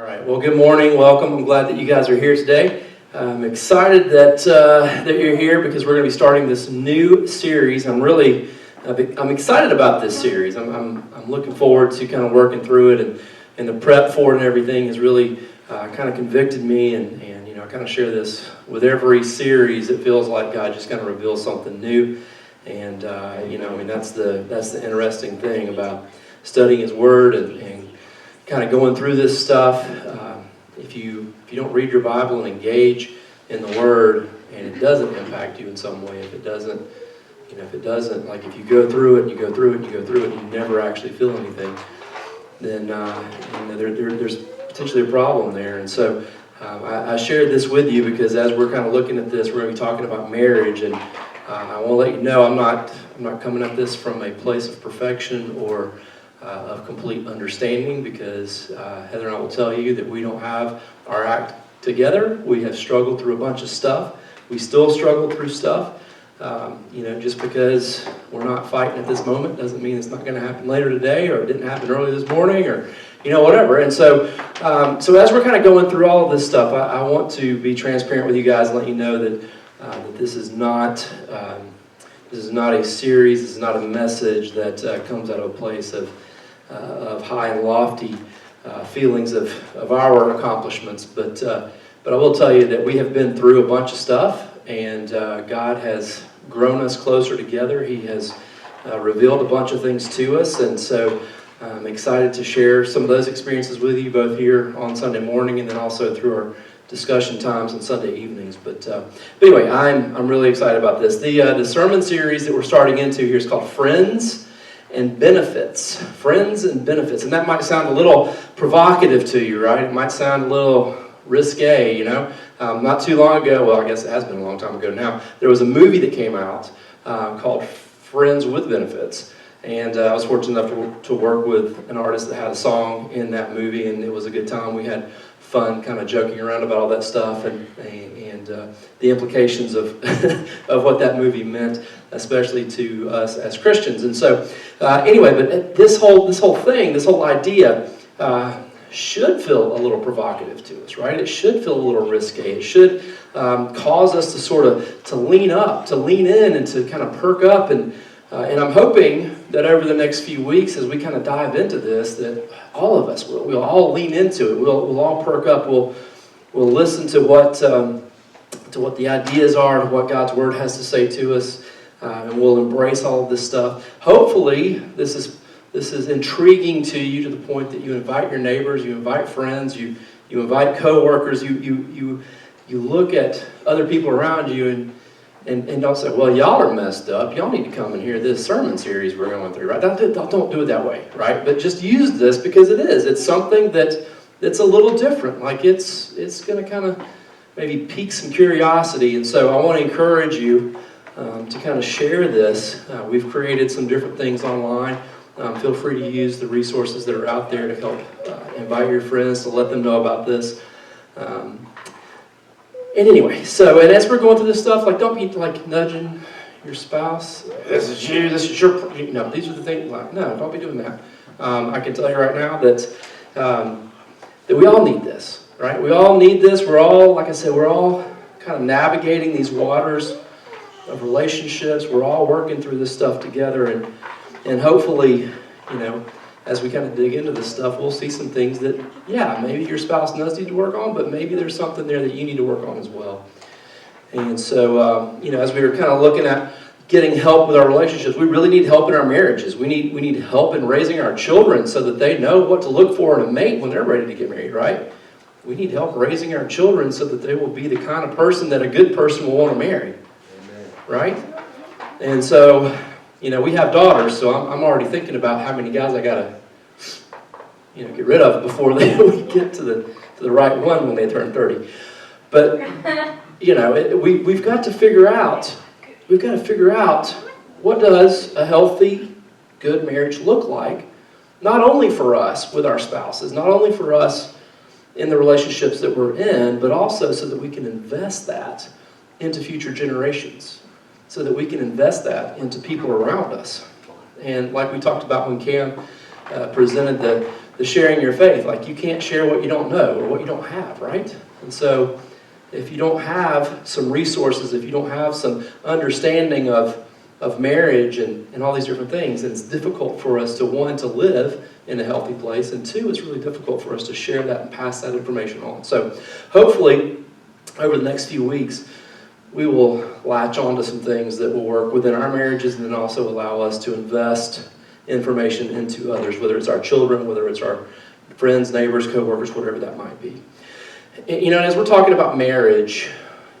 All right. Well, good morning. Welcome. I'm glad that you guys are here today. I'm excited that you're here because we're going to be starting this new series. I'm excited about this series. I'm looking forward to kind of working through it, and the prep for it and everything has really kind of convicted me, and I kind of share this with every series. It feels like God just kind of reveals something new, and that's the interesting thing about studying His Word and kind of going through this stuff. If you don't read your Bible and engage in the Word, and it doesn't impact you in some way, if it doesn't, like if you go through it and you go through it and you go through it and you never actually feel anything, then there's potentially a problem there. And so I shared this with you because as we're kind of looking at this, we're going to be talking about marriage, and I want to let you know I'm not coming at this from a place of perfection or of complete understanding, because Heather and I will tell you that we don't have our act together. We have struggled through a bunch of stuff. We still struggle through stuff. Just because we're not fighting at this moment doesn't mean it's not going to happen later today, or it didn't happen early this morning, or whatever. And so as we're kind of going through all of this stuff, I want to be transparent with you guys and let you know that this is not a series. This is not a message that comes out of a place of high and lofty feelings of our accomplishments, but I will tell you that we have been through a bunch of stuff, and God has grown us closer together. He has revealed a bunch of things to us, and so I'm excited to share some of those experiences with you, both here on Sunday morning and then also through our discussion times on Sunday evenings. But anyway, I'm really excited about this. The sermon series that we're starting into here is called Friends and Benefits. Friends and Benefits. And that might sound a little provocative to you, right? It might sound a little risque, Not too long ago, well, I guess it has been a long time ago now, there was a movie that came out called Friends with Benefits. And I was fortunate enough to work with an artist that had a song in that movie, and it was a good time. We had fun kind of joking around about all that stuff and the implications of of what that movie meant, especially to us as Christians. And so anyway, but this whole idea should feel a little provocative to us, right? It should feel a little risque. It should cause us to lean up, to lean in, and to kind of perk up. And I'm hoping that over the next few weeks, as we kind of dive into this, that all of us we'll all lean into it. We'll all perk up. We'll listen to what the ideas are, to what God's Word has to say to us, and we'll embrace all of this stuff. Hopefully, this is intriguing to you to the point that you invite your neighbors, you invite friends, you invite coworkers, you look at other people around you and don't say, well, y'all are messed up. Y'all need to come and hear this sermon series we're going through, right? Don't do it that way, right? But just use this because it is. It's something that's a little different. Like it's going to kind of maybe pique some curiosity. And so I want to encourage you to kind of share this. We've created some different things online. Feel free to use the resources that are out there to help invite your friends, to let them know about this. And anyway, and as we're going through this stuff, don't be nudging your spouse. This is your, these are the things, no, don't be doing that. I can tell you right now that we all need this, right? We all need this. We're all, like I said, we're all kind of navigating these waters of relationships. We're all working through this stuff together, and hopefully, as we kind of dig into this stuff, we'll see some things that, maybe your spouse does need to work on, but maybe there's something there that you need to work on as well. And so, as we were kind of looking at getting help with our relationships, we really need help in our marriages. We need help in raising our children so that they know what to look for in a mate when they're ready to get married, right? We need help raising our children so that they will be the kind of person that a good person will want to marry, right? And so, we have daughters, so I'm already thinking about how many guys I gotta, get rid of before we get to the right one when they turn 30. But we've got to figure out what does a healthy, good marriage look like, not only for us with our spouses, not only for us in the relationships that we're in, but also so that we can invest that into future generations, so that we can invest that into people around us. And like we talked about when Cam presented the the sharing your faith. Like, you can't share what you don't know or what you don't have, right? And so if you don't have some resources, if you don't have some understanding of marriage and all these different things, then it's difficult for us to, one, to live in a healthy place, and two, it's really difficult for us to share that and pass that information on. So hopefully, over the next few weeks, we will latch on to some things that will work within our marriages and then also allow us to invest information into others, whether it's our children, whether it's our friends, neighbors, co-workers, whatever that might be. And as we're talking about marriage,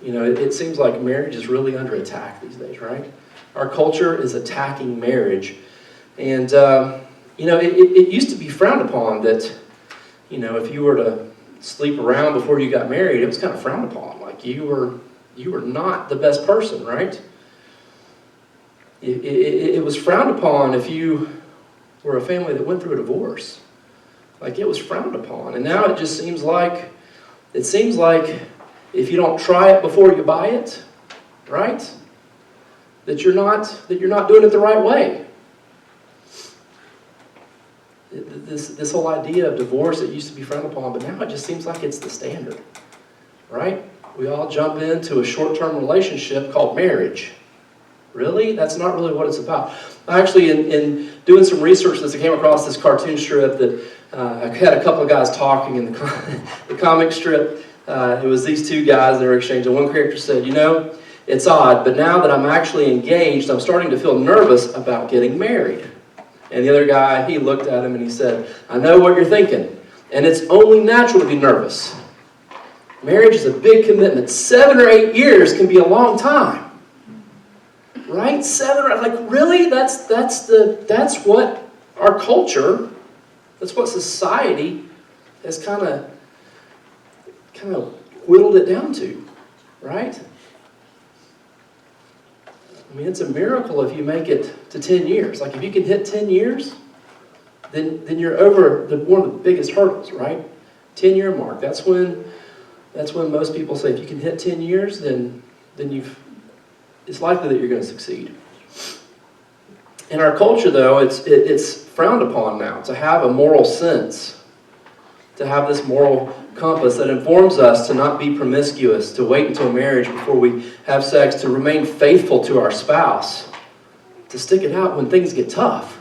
it seems like marriage is really under attack these days, right? Our culture is attacking marriage. And, it used to be frowned upon that, if you were to sleep around before you got married, it was kind of frowned upon. Like, you were not the best person, right? It was frowned upon if you were a family that went through a divorce. Like, it was frowned upon. And now it just seems like, if you don't try it before you buy it, right? That you're not doing it the right way. This whole idea of divorce, it used to be frowned upon, but now it just seems like it's the standard, right? We all jump into a short-term relationship called marriage. Really? That's not really what it's about. Actually, in doing some research, I came across this cartoon strip that I had a couple of guys talking in the comic strip. It was these two guys that were exchanging. One character said, it's odd, but now that I'm actually engaged, I'm starting to feel nervous about getting married. And the other guy, he looked at him and he said, I know what you're thinking, and it's only natural to be nervous. Marriage is a big commitment. 7 or 8 years can be a long time. Right? 7 or, like, really? That's what our culture, that's what society has kind of whittled it down to, right? I mean, it's a miracle if you make it to 10 years. Like, if you can hit 10 years, then you're over one of the biggest hurdles, right? 10-year mark. That's when most people say, if you can hit 10 years, then it's likely that you're going to succeed. In our culture, though, it's frowned upon now to have a moral sense, to have this moral compass that informs us to not be promiscuous, to wait until marriage before we have sex, to remain faithful to our spouse, to stick it out when things get tough.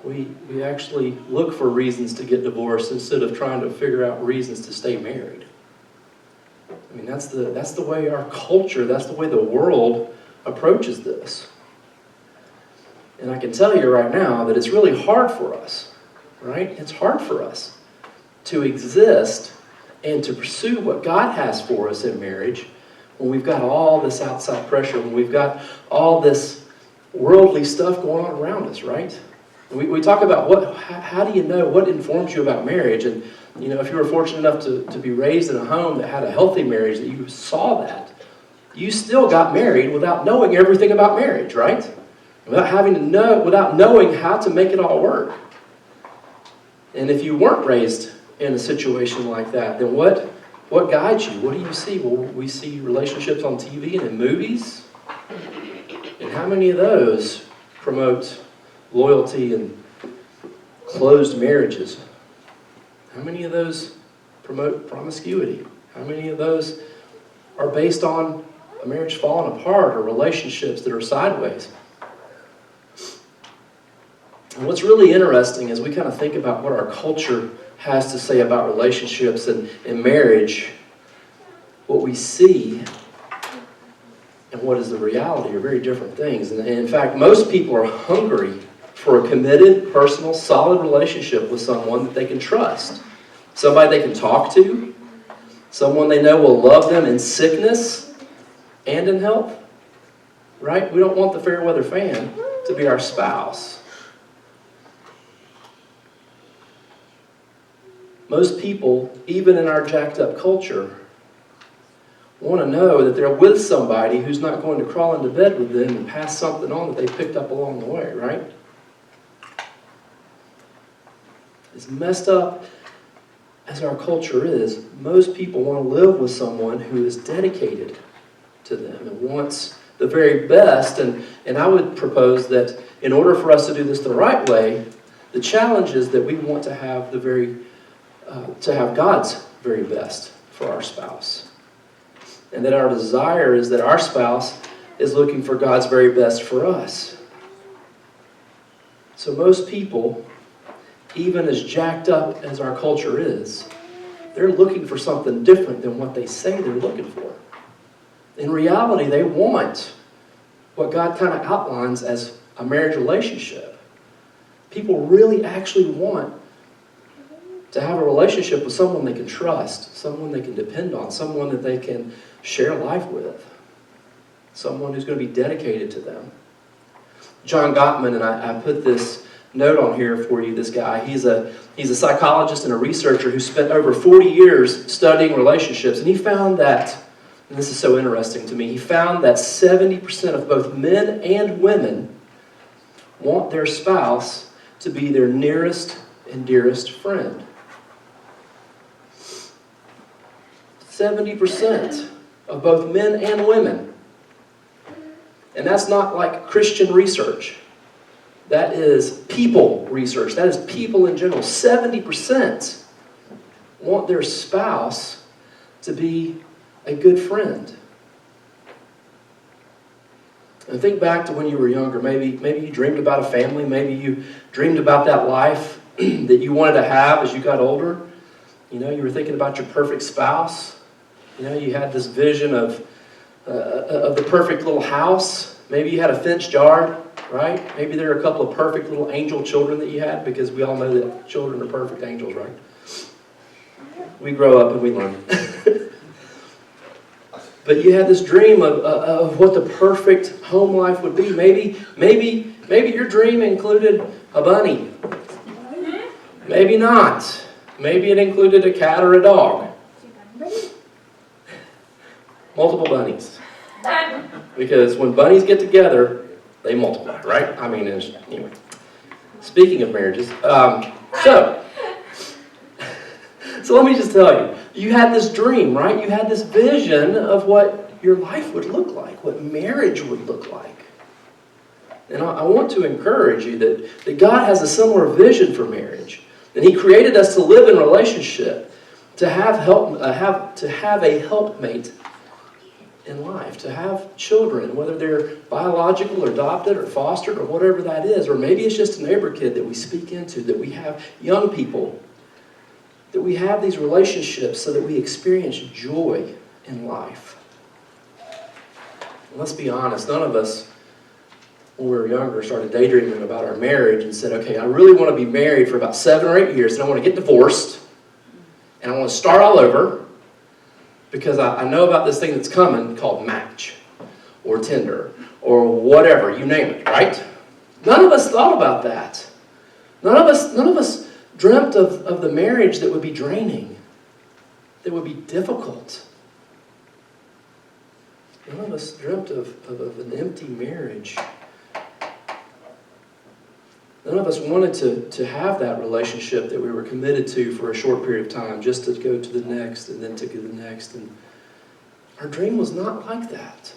We actually look for reasons to get divorced instead of trying to figure out reasons to stay married. I mean, that's the way our culture, that's the way the world approaches this. And I can tell you right now that it's really hard for us, right? It's hard for us to exist and to pursue what God has for us in marriage when we've got all this outside pressure, when we've got all this worldly stuff going on around us, right? We talk about how do you know what informs you about marriage? And if you were fortunate enough to be raised in a home that had a healthy marriage, that you saw that, you still got married without knowing everything about marriage, right? Without knowing how to make it all work. And if you weren't raised in a situation like that, then what guides you? What do you see? Well, we see relationships on TV and in movies. And how many of those promote loyalty and closed marriages? How many of those promote promiscuity? How many of those are based on a marriage falling apart or relationships that are sideways? And what's really interesting as we kind of think about what our culture has to say about relationships and marriage, what we see and what is the reality are very different things. And in fact, most people are hungry for a committed, personal, solid relationship with someone that they can trust. Somebody they can talk to. Someone they know will love them in sickness and in health. Right? We don't want the fair weather fan to be our spouse. Most people, even in our jacked up culture, want to know that they're with somebody who's not going to crawl into bed with them and pass something on that they picked up along the way, right? As messed up as our culture is, most people want to live with someone who is dedicated to them and wants the very best. And I would propose that in order for us to do this the right way, The challenge is that we want to have to have God's very best for our spouse. And that our desire is that our spouse is looking for God's very best for us. So most people, even as jacked up as our culture is, they're looking for something different than what they say they're looking for. In reality, they want what God kind of outlines as a marriage relationship. People really actually want to have a relationship with someone they can trust, someone they can depend on, someone that they can share life with, someone who's going to be dedicated to them. John Gottman, and I put this note on here for you, this guy. He's a psychologist and a researcher who spent over 40 years studying relationships, and he found that, and this is so interesting to me, he found that 70% of both men and women want their spouse to be their nearest and dearest friend. 70% of both men and women. And that's not like Christian research. That is people research. That is people in general. 70% want their spouse to be a good friend. And think back to when you were younger. Maybe you dreamed about a family. Maybe you dreamed about that life that you wanted to have as you got older. You know, you were thinking about your perfect spouse. You know, you had this vision of the perfect little house. Maybe you had a fenced yard, right? Maybe there are a couple of perfect little angel children that you had, because we all know that children are perfect angels, right? We grow up and we learn. But you had this dream of what the perfect home life would be. Maybe your dream included a bunny. Maybe not. Maybe it included a cat or a dog. Multiple bunnies. Because when bunnies get together, they multiply, right? I mean, anyway. Speaking of marriages, so let me just tell you, you had this dream, right? You had this vision of what your life would look like, what marriage would look like. And I want to encourage you that God has a similar vision for marriage. And He created us to live in relationship, to have a helpmate in life, to have children, whether they're biological or adopted or fostered or whatever that is, or maybe it's just a neighbor kid that we speak into, that we have young people, that we have these relationships so that we experience joy in life. And let's be honest, none of us, when we were younger, started daydreaming about our marriage and said, okay, I really want to be married for about 7 or 8 years, and I want to get divorced, and I want to start all over, because I know about this thing that's coming called Match, or Tinder, or whatever, you name it, right? None of us thought about that. None of us dreamt of the marriage that would be draining, that would be difficult. None of us dreamt of an empty marriage. None of us wanted to have that relationship that we were committed to for a short period of time, just to go to the next and then to go to the next. And our dream was not like that.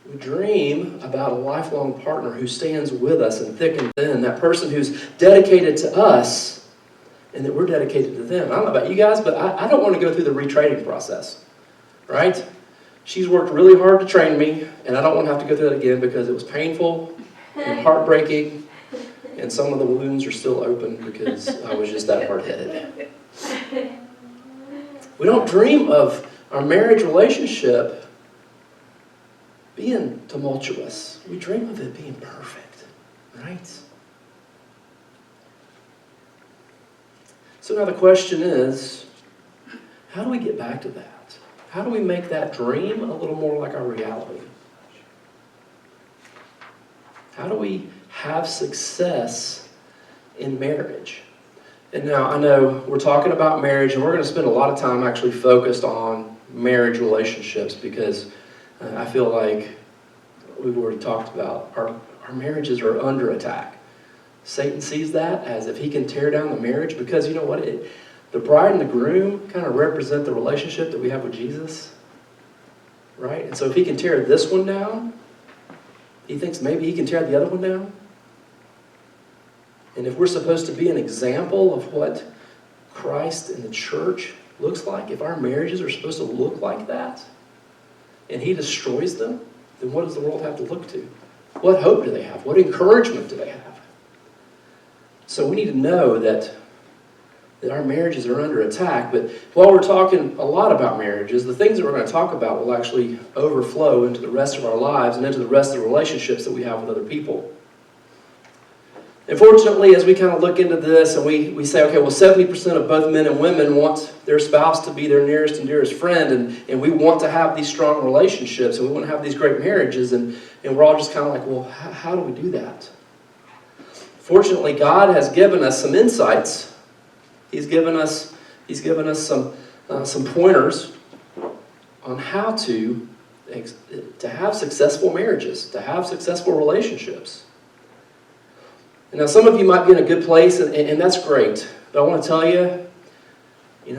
We dream about a lifelong partner who stands with us in thick and thin, that person who's dedicated to us and that we're dedicated to them. I don't know about you guys, but I don't want to go through the retraining process, right? She's worked really hard to train me, and I don't want to have to go through that again because it was painful and heartbreaking, and some of the wounds are still open because I was just that hard-headed. We don't dream of our marriage relationship being tumultuous. We dream of it being perfect, right? So now the question is, how do we get back to that? How do we make that dream a little more like our reality? How do we have success in marriage? And now I know we're talking about marriage, and we're going to spend a lot of time actually focused on marriage relationships because I feel like we've already talked about our marriages are under attack. Satan sees that as if he can tear down the marriage because you know what? The bride and the groom kind of represent the relationship that we have with Jesus, right? And so if he can tear this one down, he thinks maybe he can tear the other one down. And if we're supposed to be an example of what Christ and the church looks like, if our marriages are supposed to look like that, and he destroys them, then what does the world have to look to? What hope do they have? What encouragement do they have? So we need to know that our marriages are under attack. But while we're talking a lot about marriages, the things that we're going to talk about will actually overflow into the rest of our lives and into the rest of the relationships that we have with other people. And fortunately, as we kind of look into this and we say, okay, well, 70% of both men and women want their spouse to be their nearest and dearest friend, and we want to have these strong relationships, and we want to have these great marriages, and we're all just kind of like, well, how do we do that? Fortunately, God has given us some insights. He's given us some pointers on how to have successful marriages, to have successful relationships. And now some of you might be in a good place, and that's great. But I want to tell you,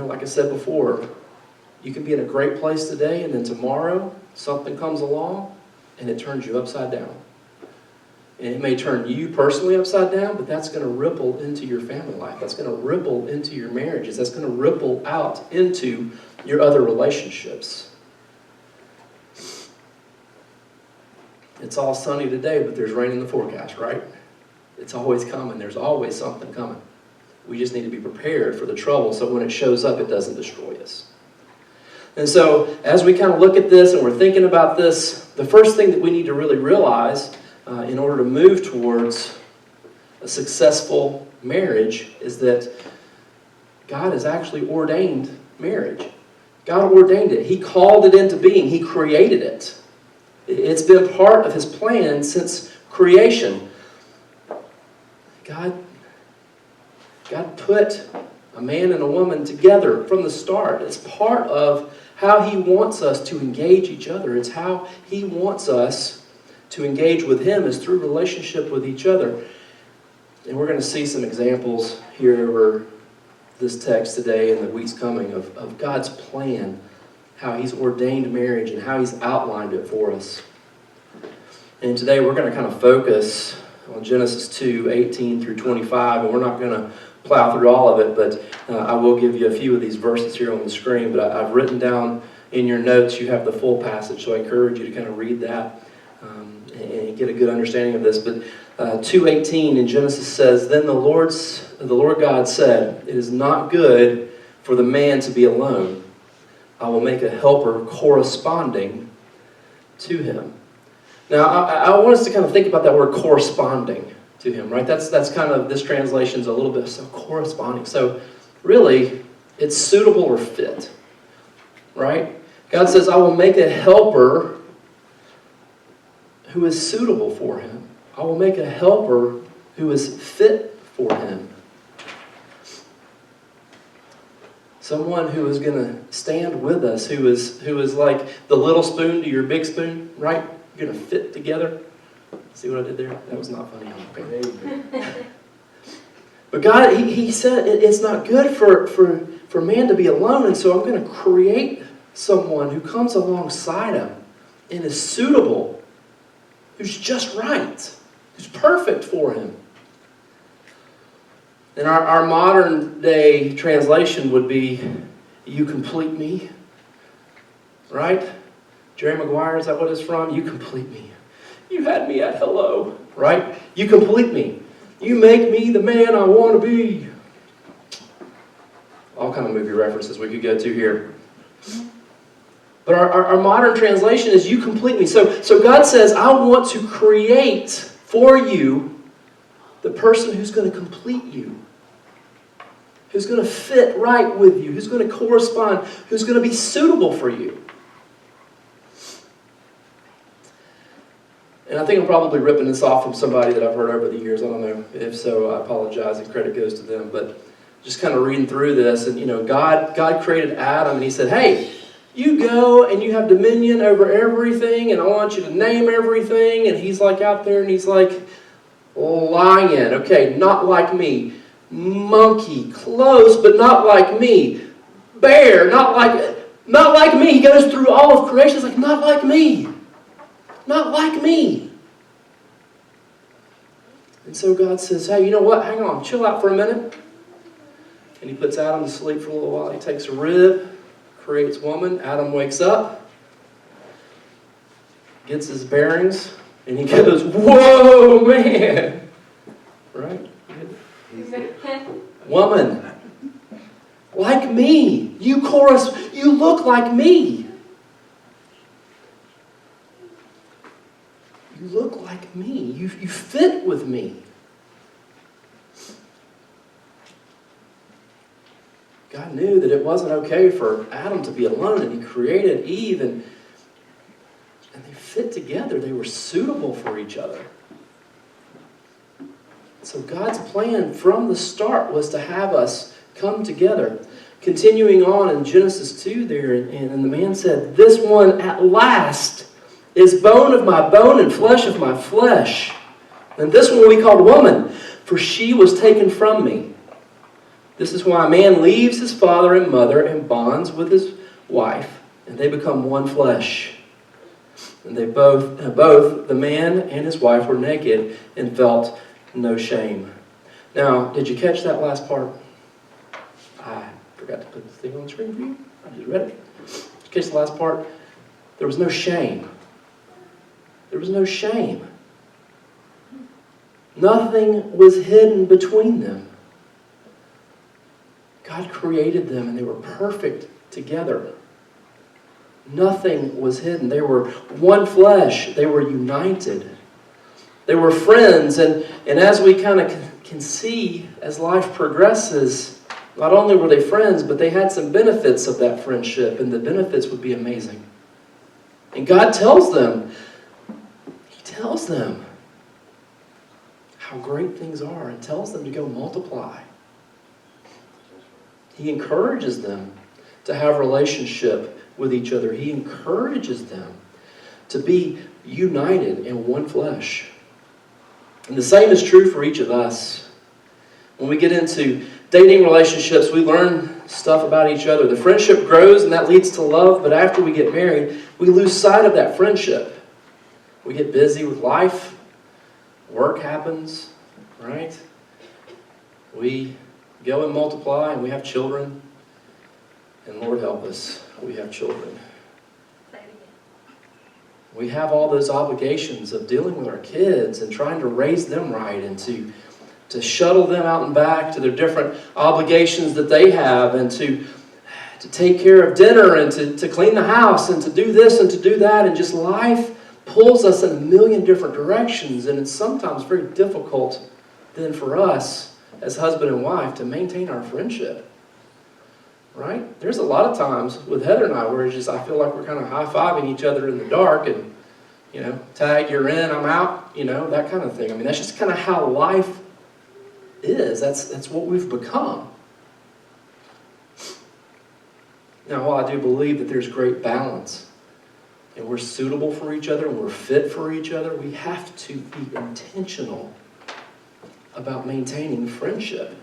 like I said before, you can be in a great place today, and then tomorrow something comes along, and it turns you upside down. And it may turn you personally upside down, but that's going to ripple into your family life. That's going to ripple into your marriages. That's going to ripple out into your other relationships. It's all sunny today, but there's rain in the forecast, right? It's always coming. There's always something coming. We just need to be prepared for the trouble so when it shows up, it doesn't destroy us. And so as we kind of look at this and we're thinking about this, the first thing that we need to really realize in order to move towards a successful marriage is that God has actually ordained marriage. God ordained it. He called it into being. He created it. It's been part of His plan since creation. God put a man and a woman together from the start. It's part of how He wants us to engage each other. It's how He wants us to engage with Him is through relationship with each other. And we're going to see some examples here over this text today and the weeks coming of God's plan, how He's ordained marriage and how He's outlined it for us. And today we're going to kind of focus on Genesis 2:18 through 25, and we're not going to plow through all of it, but I will give you a few of these verses here on the screen, but I've written down in your notes, you have the full passage, so I encourage you to kind of read that and get a good understanding of this. But 2:18 in Genesis says, "Then the Lord God said, 'It is not good for the man to be alone. I will make a helper corresponding to him.'" Now, I want us to kind of think about that word corresponding to him, right? That's kind of, this translation's a little bit so corresponding. So really, it's suitable or fit, right? God says, "I will make a helper who is suitable for him. I will make a helper who is fit for him." Someone who is going to stand with us, who is like the little spoon to your big spoon, right? You're going to fit together. See what I did there? That was not funny. But God, He said it's not good for man to be alone, and so I'm going to create someone who comes alongside him and is suitable, who's just right, who's perfect for him. And our modern day translation would be, "You complete me." Right? Jerry Maguire, is that what it's from? "You complete me. You had me at hello." Right? You complete me. You make me the man I want to be. All kind of movie references we could go to here. But our modern translation is "You complete me." So God says, "I want to create for you the person who's going to complete you, who's going to fit right with you, who's going to correspond, who's going to be suitable for you." And I think I'm probably ripping this off from somebody that I've heard over the years. I don't know. If so, I apologize and credit goes to them. But just kind of reading through this, and God created Adam, and He said, "Hey, you go and you have dominion over everything, and I want you to name everything." And he's like out there, and he's like, "Lion, okay, not like me. Monkey, close, but not like me. Bear, not like me." He goes through all of creation. It's like, not like me. Not like me. And so God says, hey, you know what? Hang on, chill out for a minute. And he puts Adam to sleep for a little while. He takes a rib, creates woman. Adam wakes up, gets his bearings, and he goes, whoa, man. Right? Woman, like me. You chorus, you look like me. You look like me. You fit with me. God knew that it wasn't okay for Adam to be alone, and he created Eve, and they fit together. They were suitable for each other. So God's plan from the start was to have us come together. Continuing on in Genesis 2 there, and the man said, this one at last is bone of my bone and flesh of my flesh. And this one we called woman, for she was taken from me. This is why a man leaves his father and mother and bonds with his wife, and they become one flesh. And they both, the man and his wife, were naked and felt no shame. Now, did you catch that last part? I forgot to put the thing on the screen for you. I just read it. Did you catch the last part? There was no shame. There was no shame. Nothing was hidden between them. God created them and they were perfect together. Nothing was hidden. They were one flesh. They were united. They were friends. And as we kind of can see as life progresses, not only were they friends, but they had some benefits of that friendship. And the benefits would be amazing. And God tells them, He tells them how great things are and tells them to go multiply. He encourages them to have a relationship with each other. He encourages them to be united in one flesh. And the same is true for each of us. When we get into dating relationships, we learn stuff about each other. The friendship grows and that leads to love, but after we get married, we lose sight of that friendship. We get busy with life. Work happens, right? We go and multiply, and we have children. And Lord help us, we have children. We have all those obligations of dealing with our kids and trying to raise them right and to shuttle them out and back to their different obligations that they have and to take care of dinner and to clean the house and to do this and to do that. And just life pulls us in a million different directions, and it's sometimes very difficult then for us as husband and wife to maintain our friendship, right? There's a lot of times with Heather and I where it's just I feel like we're kind of high-fiving each other in the dark and, tag, you're in, I'm out, that kind of thing. I mean, that's just kind of how life is. That's what we've become. Now, while I do believe that there's great balance and we're suitable for each other and we're fit for each other, we have to be intentional about maintaining friendship.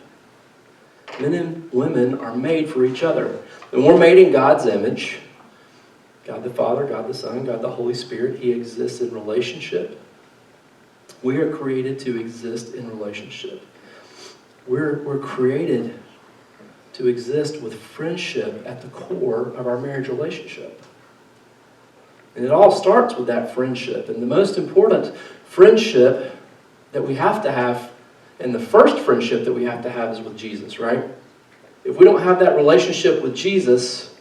Men and women are made for each other. And we're made in God's image. God the Father, God the Son, God the Holy Spirit. He exists in relationship. We are created to exist in relationship. We're created to exist with friendship at the core of our marriage relationship. And it all starts with that friendship. And the most important friendship that we have to have, and the first friendship that we have to have, is with Jesus, right? If we don't have that relationship with Jesus,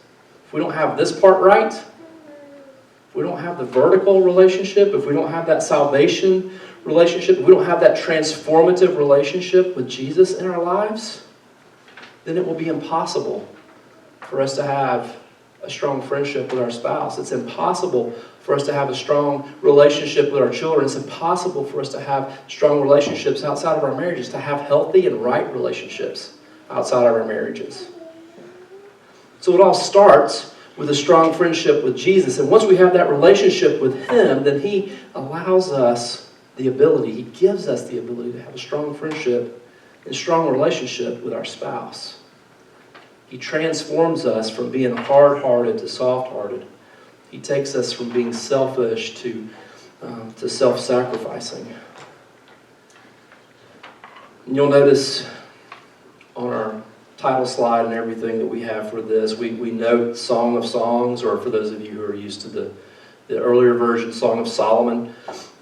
if we don't have this part right, if we don't have the vertical relationship, if we don't have that salvation relationship, if we don't have that transformative relationship with Jesus in our lives, then it will be impossible for us to have a strong friendship with our spouse. It's impossible for us to have a strong relationship with our children. It's impossible for us to have strong relationships outside of our marriages, to have healthy and right relationships outside of our marriages. So it all starts with a strong friendship with Jesus. And once we have that relationship with Him, then He allows us the ability, He gives us the ability to have a strong friendship and strong relationship with our spouse. He transforms us from being hard-hearted to soft-hearted. He takes us from being selfish to self-sacrificing. And you'll notice on our title slide and everything that we have for this, we note Song of Songs, or for those of you who are used to the earlier version, Song of Solomon.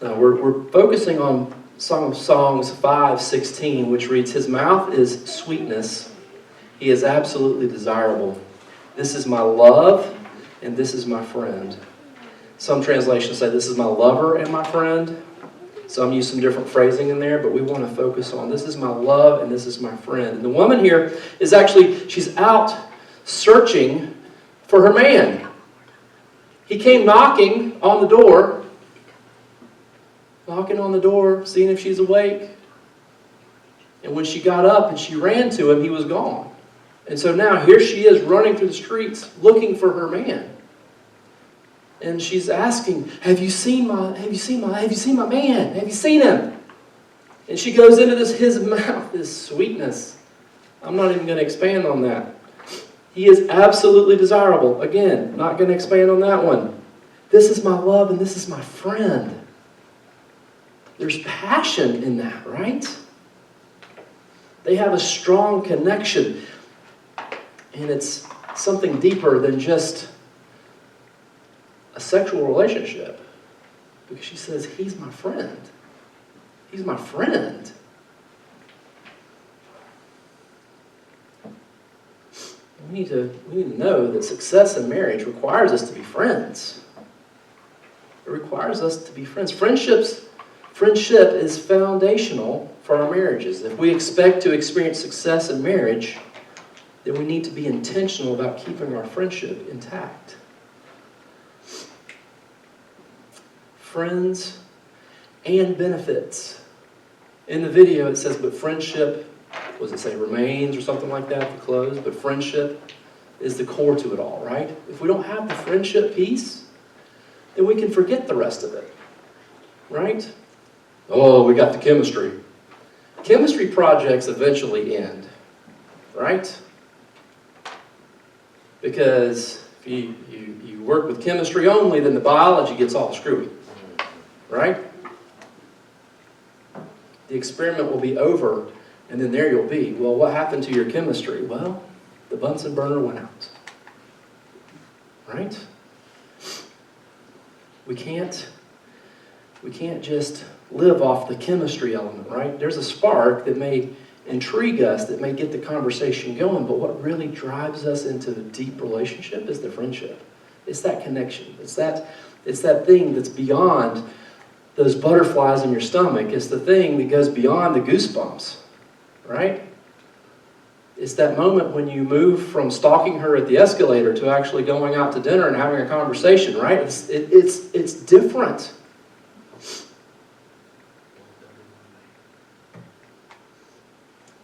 We're focusing on Song of Songs 5:16, which reads, "His mouth is sweetness. He is absolutely desirable. This is my love, and this is my friend." Some translations say, "This is my lover and my friend." Some use some different phrasing in there, but we want to focus on, "This is my love, and this is my friend." And the woman here is actually, she's out searching for her man. He came knocking on the door, seeing if she's awake. And when she got up and she ran to him, he was gone. And so now here she is running through the streets looking for her man. And she's asking, have you seen my man? Have you seen him? And she goes into this, his mouth is sweetness. I'm not even going to expand on that. He is absolutely desirable. Again, not going to expand on that one. This is my love and this is my friend. There's passion in that, right? They have a strong connection. And it's something deeper than just a sexual relationship. Because she says, he's my friend. He's my friend. We need to know that success in marriage requires us to be friends. It requires us to be friends. Friendship is foundational for our marriages. If we expect to experience success in marriage, then we need to be intentional about keeping our friendship intact. Friends and benefits. In the video it says, but friendship, what does it say, remains or something like that at the close, but friendship is the core to it all, right? If we don't have the friendship piece, then we can forget the rest of it, right? Oh, we got the chemistry. Chemistry projects eventually end, right? Because if you work with chemistry only, then the biology gets all screwy, right? The experiment will be over, and then there you'll be. Well, what happened to your chemistry? Well, the Bunsen burner went out, right? We can't just live off the chemistry element, right? There's a spark that may intrigue us, that may get the conversation going, but what really drives us into a deep relationship is the friendship. It's that connection. It's that thing that's beyond those butterflies in your stomach. It's the thing that goes beyond the goosebumps, right? It's that moment when you move from stalking her at the escalator to actually going out to dinner and having a conversation, right? It's different.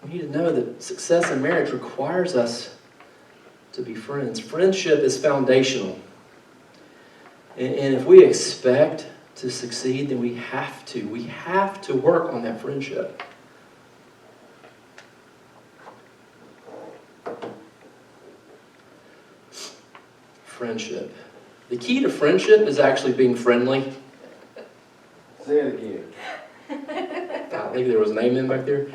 We need to know that success in marriage requires us to be friends. Friendship is foundational. And if we expect to succeed, then we have to work on that friendship. Friendship. The key to friendship is actually being friendly. Say it again. I think there was an amen back there.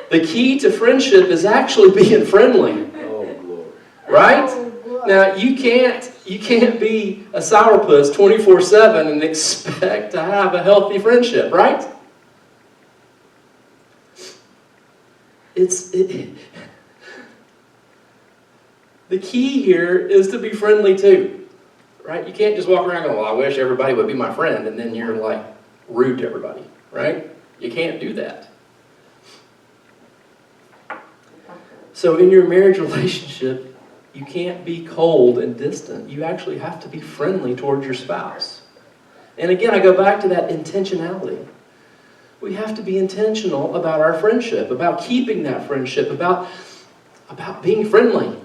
The key to friendship is actually being friendly. Oh, glory. Right? Oh, glory. Now, you can't be a sourpuss 24/7 and expect to have a healthy friendship, right? The key here is to be friendly too, right? You can't just walk around going, well, I wish everybody would be my friend, and then you're like rude to everybody, right? You can't do that. So in your marriage relationship, you can't be cold and distant. You actually have to be friendly towards your spouse. And again, I go back to that intentionality. We have to be intentional about our friendship, about keeping that friendship, about being friendly.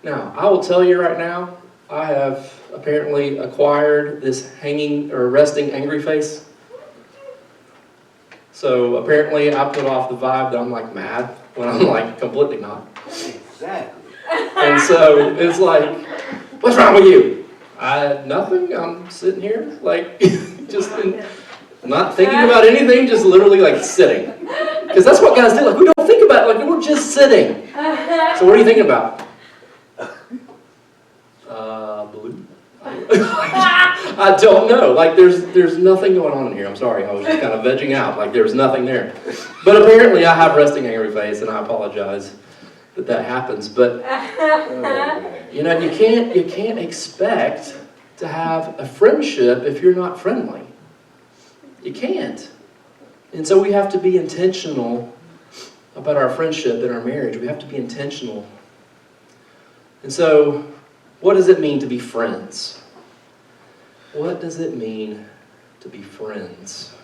Now, I will tell you right now, I have apparently acquired this hanging or resting angry face. So apparently I put off the vibe that I'm like mad when I'm like completely not. Exactly. And so it's like, what's wrong with you? Nothing. I'm sitting here like just not thinking about anything, just literally like sitting. Because that's what guys do. Like, we don't think about it. Like, we're just sitting. So what are you thinking about? Blue? I don't know. Like, there's nothing going on in here. I'm sorry. I was just kind of vegging out. Like, there's nothing there. But apparently I have resting angry face, and I apologize that happens. But, you know, you can't expect to have a friendship if you're not friendly. You can't. And so we have to be intentional about our friendship and our marriage. We have to be intentional. And so, what does it mean to be friends? What does it mean to be friends?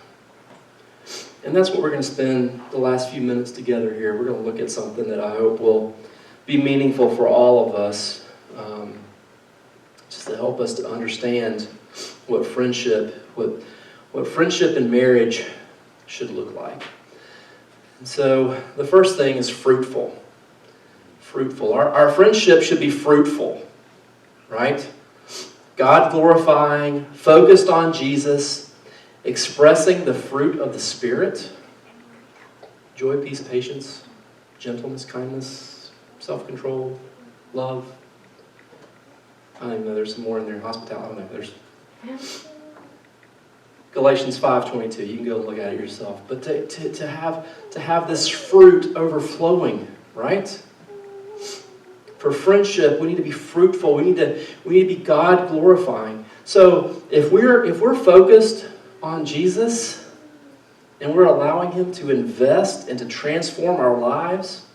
And that's what we're going to spend the last few minutes together here. We're going to look at something that I hope will be meaningful for all of us, just to help us to understand what friendship and marriage should look like. And so the first thing is fruitful. Fruitful. Our friendship should be fruitful, right? God glorifying, focused on Jesus, expressing the fruit of the Spirit: joy, peace, patience, gentleness, kindness, self-control, love. I don't even know, there's some more in there. Hospitality, I don't know. There's Galatians 5:22. You can go and look at it yourself. But to have this fruit overflowing, right? For friendship, we need to be fruitful. We need to be God glorifying. So if we're focused on Jesus and we're allowing Him to invest and to transform our lives,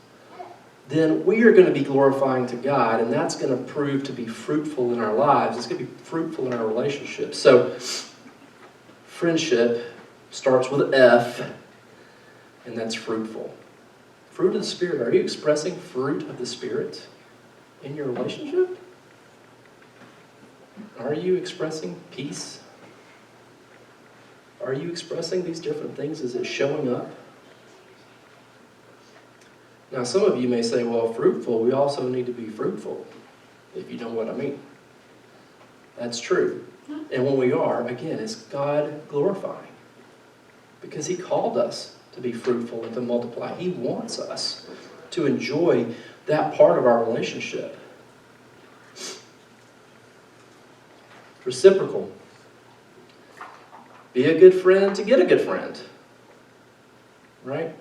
then we are going to be glorifying to God, and that's going to prove to be fruitful in our lives. It's going to be fruitful in our relationships. So friendship starts with F, and that's fruitful. Fruit of the Spirit. Are you expressing fruit of the Spirit in your relationship? Are you expressing peace? Are you expressing these different things? Is it showing up? Now, some of you may say, well, fruitful, we also need to be fruitful, if you know what I mean. That's true. And when we are, again, it's God glorifying. Because He called us to be fruitful and to multiply. He wants us to enjoy that part of our relationship. Reciprocal. Be a good friend to get a good friend. Right?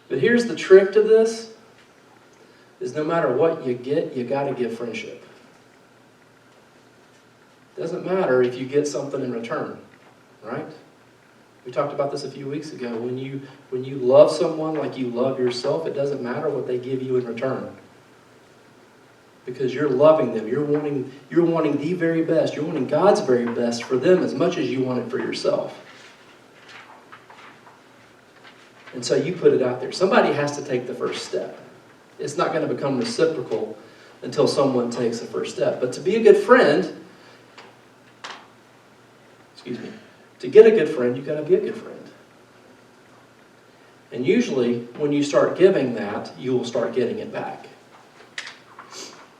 But here's the trick to this, is no matter what you get, you got to give friendship. Doesn't matter if you get something in return, right? We talked about this a few weeks ago. When you love someone like you love yourself, it doesn't matter what they give you in return. Because you're loving them. You're wanting the very best. You're wanting God's very best for them as much as you want it for yourself. And so you put it out there. Somebody has to take the first step. It's not going to become reciprocal until someone takes the first step. But to be a good friend, to get a good friend, you've got to be a good friend. And usually, when you start giving that, you will start getting it back.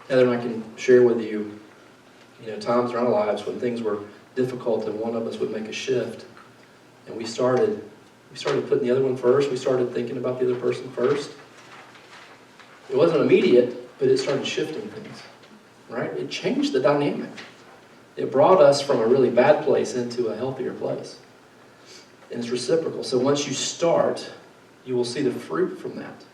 Heather and I can share with you, times in our lives when things were difficult and one of us would make a shift. And we started putting the other one first. We started thinking about the other person first. It wasn't immediate, but it started shifting things, right? It changed the dynamic. It brought us from a really bad place into a healthier place. And it's reciprocal. So once you start, you will see the fruit from that.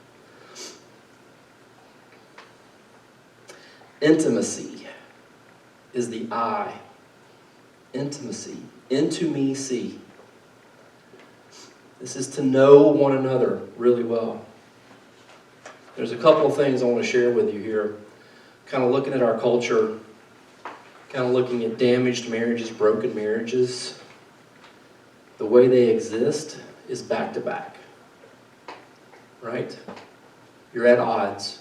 Intimacy is the I. Intimacy. Into me, see. This is to know one another really well. There's a couple of things I want to share with you here. Kind of looking at our culture, kind of looking at damaged marriages, broken marriages. The way they exist is back to back. Right? You're at odds.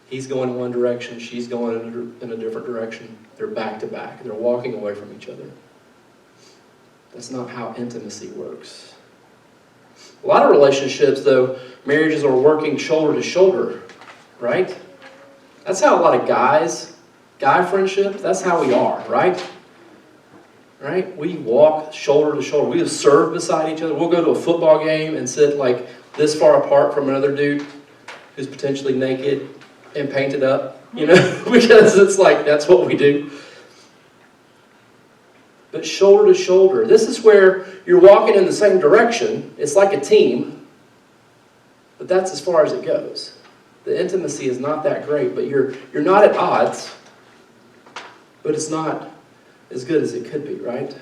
He's going in one direction, she's going in a different direction. They're back to back. They're walking away from each other. That's not how intimacy works. A lot of relationships, though, marriages are working shoulder to shoulder, right? That's how a lot of guy friendships, that's how we are, right? Right? We walk shoulder to shoulder. We serve beside each other. We'll go to a football game and sit like this far apart from another dude who's potentially naked and painted up, you know, because it's like that's what we do. But shoulder to shoulder, this is where you're walking in the same direction. It's like a team, but that's as far as it goes. The intimacy is not that great, but you're not at odds, but it's not as good as it could be, right?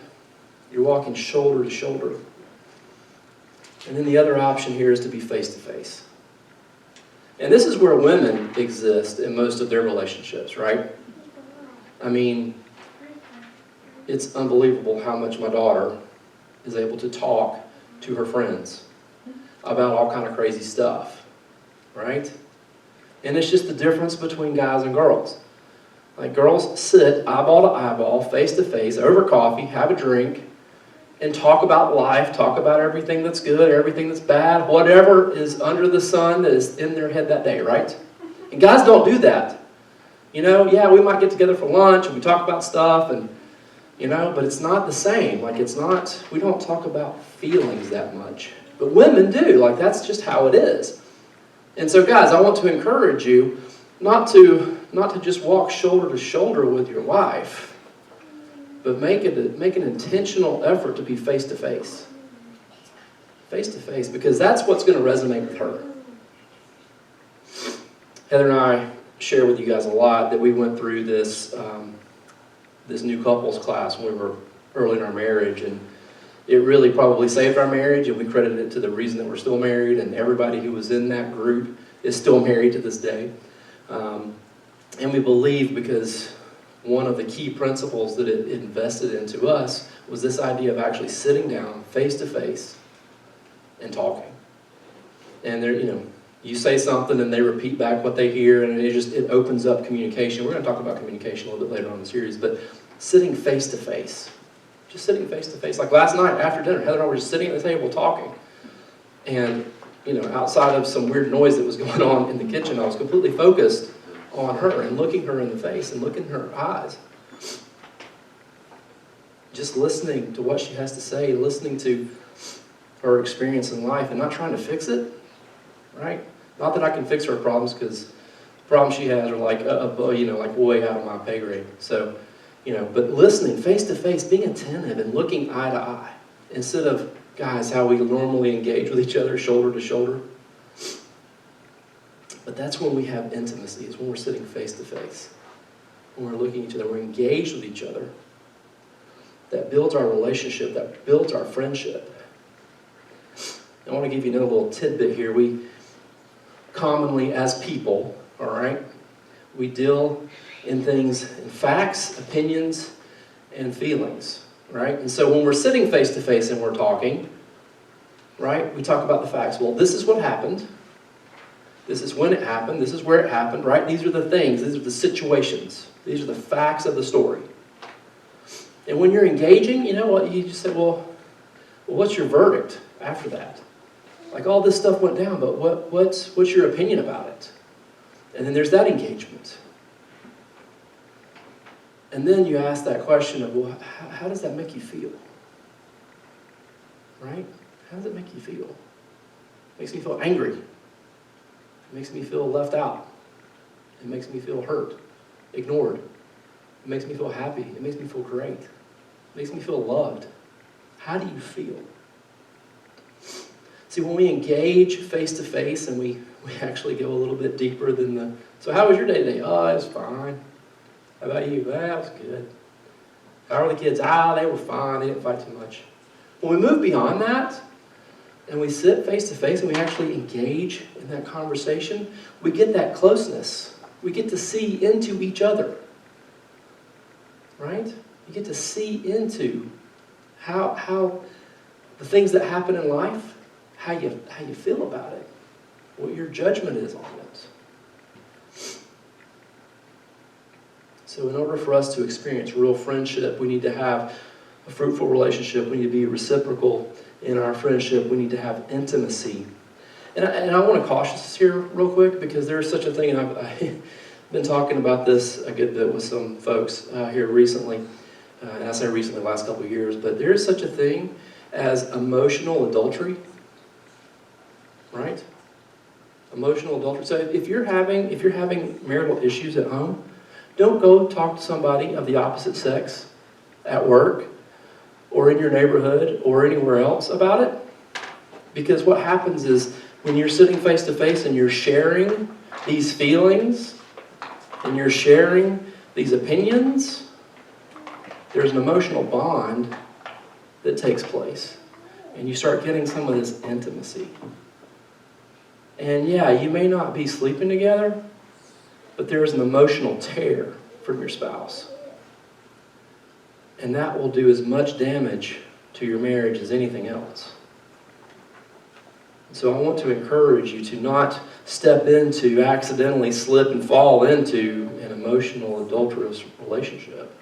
You're walking shoulder to shoulder. And then the other option here is to be face to face. And this is where women exist in most of their relationships, right? I mean, it's unbelievable how much my daughter is able to talk to her friends about all kind of crazy stuff, right? And it's just the difference between guys and girls. Like, girls sit eyeball to eyeball, face to face, over coffee, have a drink, and talk about life, talk about everything that's good, everything that's bad, whatever is under the sun that is in their head that day, right? And guys don't do that. You know, yeah, we might get together for lunch and we talk about stuff, and you know, but it's not the same. Like, it's not, we don't talk about feelings that much. But women do. Like, that's just how it is. And so, guys, I want to encourage you not to just walk shoulder to shoulder with your wife, but make an intentional effort to be face to face. Face to face, because that's what's going to resonate with her. Heather and I share with you guys a lot that we went through this new couples class when we were early in our marriage, and it really probably saved our marriage, and we credit it to the reason that we're still married, and everybody who was in that group is still married to this day. And we believe because one of the key principles that it invested into us was this idea of actually sitting down face to face and talking. And there, you know, you say something and they repeat back what they hear, and it opens up communication. We're going to talk about communication a little bit later on in the series, but sitting face to face. Just sitting face to face. Like last night after dinner, Heather and I were just sitting at the table talking. And, you know, outside of some weird noise that was going on in the kitchen, I was completely focused on her and looking her in the face and looking in her eyes. Just listening to what she has to say, listening to her experience in life, and not trying to fix it, right? Not that I can fix her problems, because the problems she has are like, like way out of my pay grade. So, you know, but listening face to face, being attentive and looking eye to eye, instead of, guys, how we normally engage with each other, shoulder to shoulder. But that's when we have intimacy, is when we're sitting face to face. When we're looking at each other, we're engaged with each other. That builds our relationship, that builds our friendship. I want to give you another little tidbit here. We commonly, as people, all right, we deal in things, in facts, opinions, and feelings, right? And so when we're sitting face to face and we're talking, right, we talk about the facts. Well, this is what happened. This is when it happened. This is where it happened, right? These are the things. These are the situations. These are the facts of the story. And when you're engaging, you know what? You just say, well, what's your verdict after that? Like, all this stuff went down, but what's your opinion about it? And then there's that engagement. And then you ask that question of, well, how does that make you feel? Right? How does it make you feel? It makes me feel angry. It makes me feel left out. It makes me feel hurt, ignored. It makes me feel happy. It makes me feel great. It makes me feel loved. How do you feel? See, when we engage face to face and we actually go a little bit deeper than so how was your day today? Oh, it was fine. How about you? Well, that was good. How are the kids? They were fine. They didn't fight too much. When we move beyond that, and we sit face to face and we actually engage in that conversation, we get that closeness. We get to see into each other. Right? You get to see into how the things that happen in life, how you feel about it, what your judgment is on it. So in order for us to experience real friendship, we need to have a fruitful relationship. We need to be reciprocal in our friendship. We need to have intimacy. And I want to caution us here real quick, because there is such a thing, and I've been talking about this a good bit with some folks here recently. And I say recently, the last couple of years, but there is such a thing as emotional adultery. right? Emotional adultery. So if you're having marital issues at home, don't go talk to somebody of the opposite sex at work or in your neighborhood or anywhere else about it. Because what happens is when you're sitting face to face and you're sharing these feelings and you're sharing these opinions, there's an emotional bond that takes place. And you start getting some of this intimacy. And yeah, you may not be sleeping together, but there's an emotional tear from your spouse. And that will do as much damage to your marriage as anything else. So I want to encourage you to not step into, accidentally slip and fall into an emotional adulterous relationship,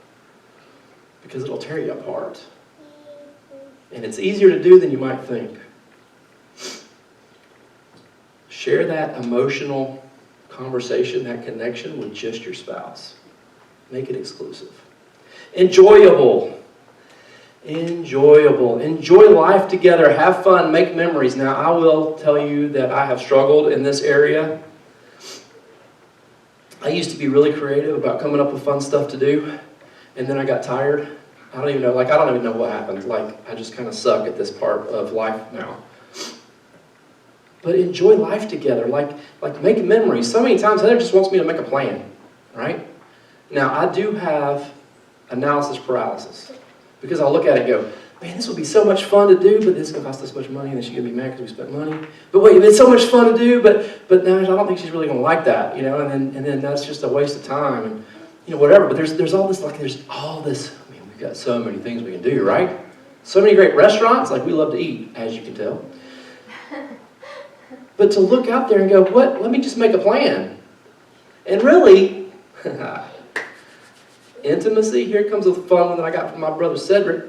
because it'll tear you apart. And it's easier to do than you might think. Share that emotional conversation, that connection with just your spouse. Make it exclusive. Enjoyable. Enjoyable. Enjoy life together. Have fun. Make memories. Now, I will tell you that I have struggled in this area. I used to be really creative about coming up with fun stuff to do, and then I got tired. I don't even know what happened. I just kind of suck at this part of life now. But enjoy life together. Make memories. So many times Heather just wants me to make a plan, right? Now, I do have analysis paralysis, because I'll look at it and go, man, this would be so much fun to do, but this is going to cost this much money, and then she's going to be mad because we spent money. But wait, it's so much fun to do, but now I don't think she's really going to like that, and then that's just a waste of time, and whatever. But there's all this, I mean, we've got so many things we can do, right? So many great restaurants, we love to eat, as you can tell. But to look out there and go, what? Let me just make a plan. And really, intimacy, here comes a fun one that I got from my brother Cedric.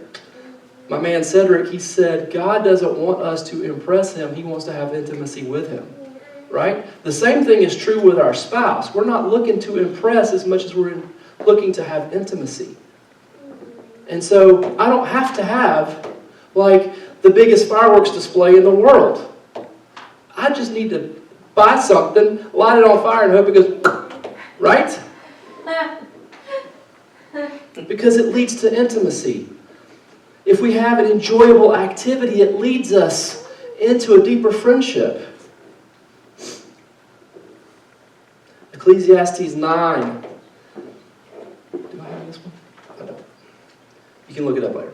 My man Cedric, he said, God doesn't want us to impress him. He wants to have intimacy with him. Right? The same thing is true with our spouse. We're not looking to impress as much as we're looking to have intimacy. And so I don't have to have, the biggest fireworks display in the world. I just need to buy something, light it on fire, and hope it goes, right? Because it leads to intimacy. If we have an enjoyable activity, it leads us into a deeper friendship. Ecclesiastes 9. Do I have this one? I don't. You can look it up later.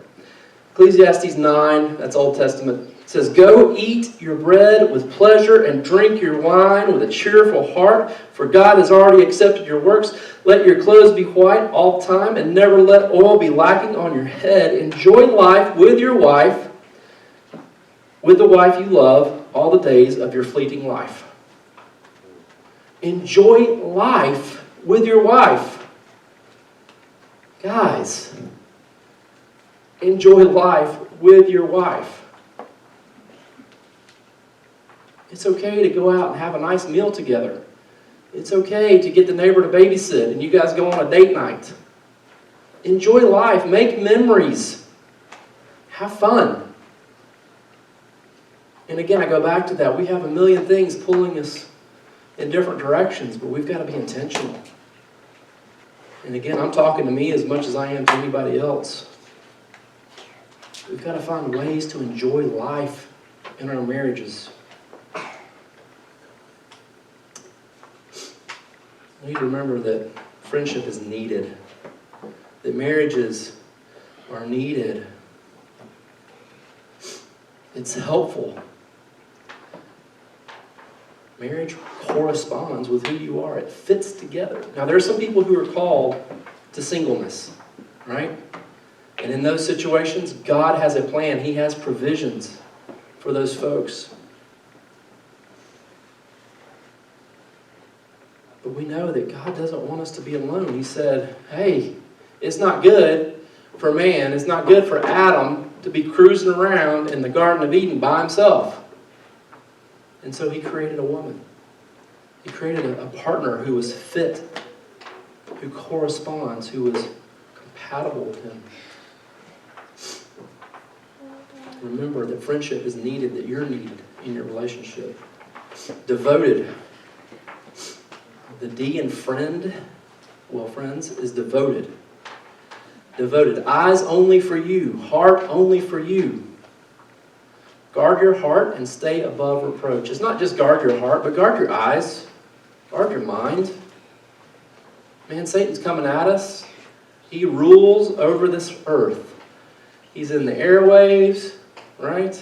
Ecclesiastes 9, that's Old Testament. It says, go eat your bread with pleasure and drink your wine with a cheerful heart, for God has already accepted your works. Let your clothes be white all the time, and never let oil be lacking on your head. Enjoy life with your wife, with the wife you love, all the days of your fleeting life. Enjoy life with your wife. Guys, enjoy life with your wife. It's okay to go out and have a nice meal together. It's okay to get the neighbor to babysit and you guys go on a date night. Enjoy life. Make memories. Have fun. And again, I go back to that. We have a million things pulling us in different directions, but we've got to be intentional. And again, I'm talking to me as much as I am to anybody else. We've got to find ways to enjoy life in our marriages. We need to remember that friendship is needed. That marriages are needed. It's helpful. Marriage corresponds with who you are. It fits together. Now, there are some people who are called to singleness, right? And in those situations, God has a plan. He has provisions for those folks. But we know that God doesn't want us to be alone. He said, hey, it's not good for man, it's not good for Adam to be cruising around in the Garden of Eden by himself. And so he created a woman. He created a partner who was fit, who corresponds, who was compatible with him. Remember that friendship is needed, that you're needed in your relationship. Devoted. The D in friend, well, friends, is devoted. Devoted. Eyes only for you. Heart only for you. Guard your heart and stay above reproach. It's not just guard your heart, but guard your eyes. Guard your mind. Man, Satan's coming at us. He rules over this earth. He's in the airwaves, right?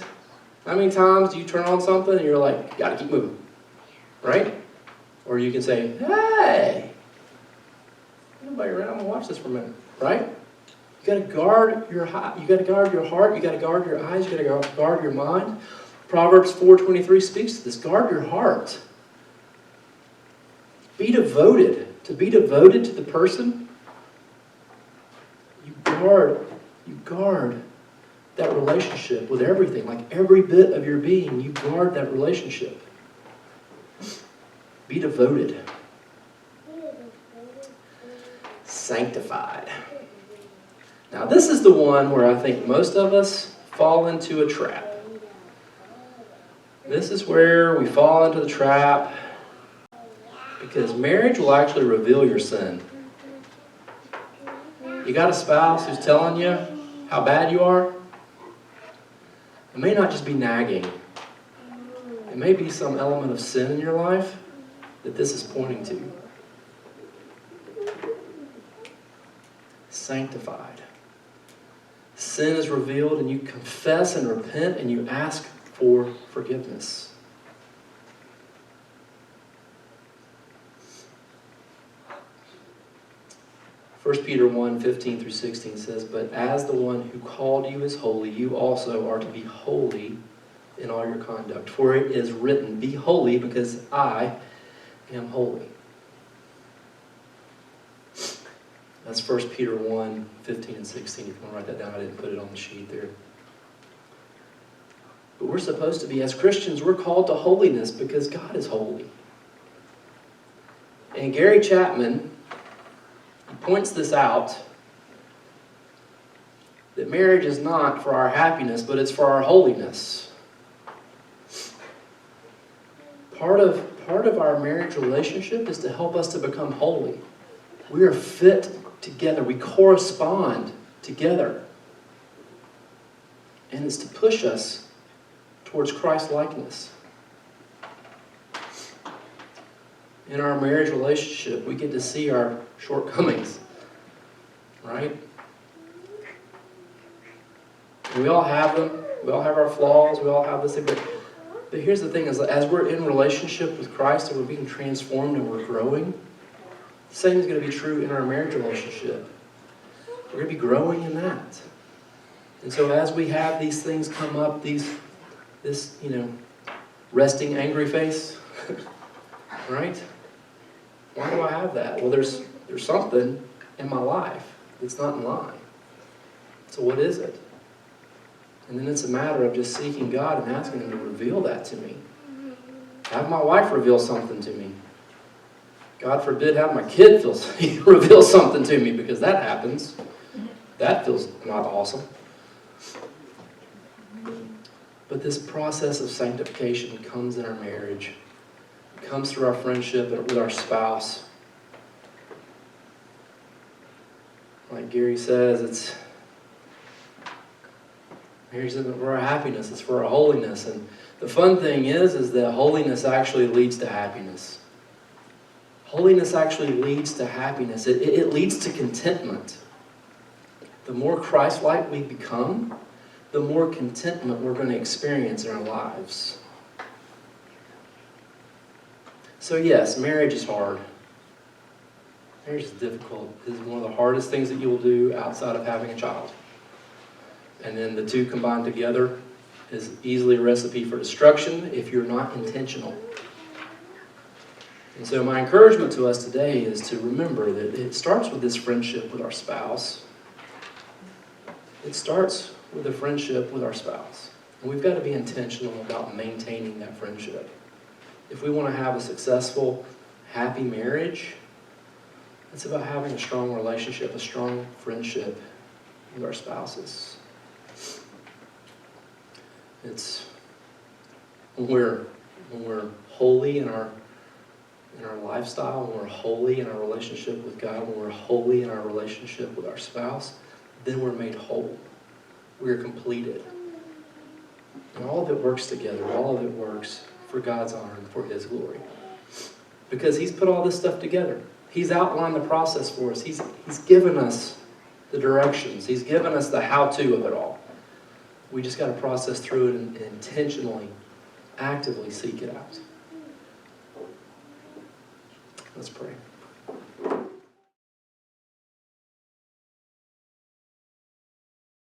How many times do you turn on something and you're like, gotta keep moving, right? Or you can say, hey, nobody around, I'm gonna watch this for a minute, right? You gotta guard your heart, you gotta guard your eyes, you gotta guard your mind. Proverbs 4:23 speaks to this. Guard your heart. Be devoted. To be devoted to the person, you guard that relationship with everything, like every bit of your being, you guard that relationship. Be devoted. Sanctified. Now this is the one where I think most of us fall into a trap. This is where we fall into the trap because marriage will actually reveal your sin. You got a spouse who's telling you how bad you are? It may not just be nagging. It may be some element of sin in your life that this is pointing to. Sanctified. Sin is revealed and you confess and repent and you ask for forgiveness. First Peter 1:15-16 says, but as the one who called you is holy, you also are to be holy in all your conduct. For it is written, be holy because I am holy. That's 1 Peter 1:15-16. If you want to write that down, I didn't put it on the sheet there. But we're supposed to be, as Christians, we're called to holiness because God is holy. And Gary Chapman points this out, that marriage is not for our happiness, but it's for our holiness. Part of our marriage relationship is to help us to become holy. We are fit together. We correspond together. And it's to push us towards Christ-likeness. In our marriage relationship, we get to see our shortcomings, right? And we all have them. We all have our flaws. We all have this thing. But here's the thing, is that as we're in relationship with Christ and we're being transformed and we're growing, the same is going to be true in our marriage relationship. We're going to be growing in that. And so as we have these things come up, this resting angry face, right? Why do I have that? Well, there's something in my life that's not in line. So what is it? And then it's a matter of just seeking God and asking Him to reveal that to me. Have my wife reveal something to me. God forbid have my kid reveal something to me, because that happens. That feels not awesome. But this process of sanctification comes in our marriage. It comes through our friendship with our spouse. Like Gary says, marriage isn't for our happiness, it's for our holiness. And the fun thing is that holiness actually leads to happiness. Holiness actually leads to happiness. It leads to contentment. The more Christ-like we become, the more contentment we're going to experience in our lives. So yes, marriage is hard. Marriage is difficult. It is one of the hardest things that you will do outside of having a child. And then the two combined together is easily a recipe for destruction if you're not intentional. And so my encouragement to us today is to remember that it starts with this friendship with our spouse. It starts with a friendship with our spouse. And we've got to be intentional about maintaining that friendship. If we want to have a successful, happy marriage, it's about having a strong relationship, a strong friendship with our spouses. It's when when we're holy in our lifestyle, when we're holy in our relationship with God, when we're holy in our relationship with our spouse, then we're made whole. We're completed. And all of it works together. All of it works for God's honor and for His glory. Because He's put all this stuff together. He's outlined the process for us. He's given us the directions. He's given us the how-to of it all. We just got to process through it and intentionally, actively seek it out. Let's pray.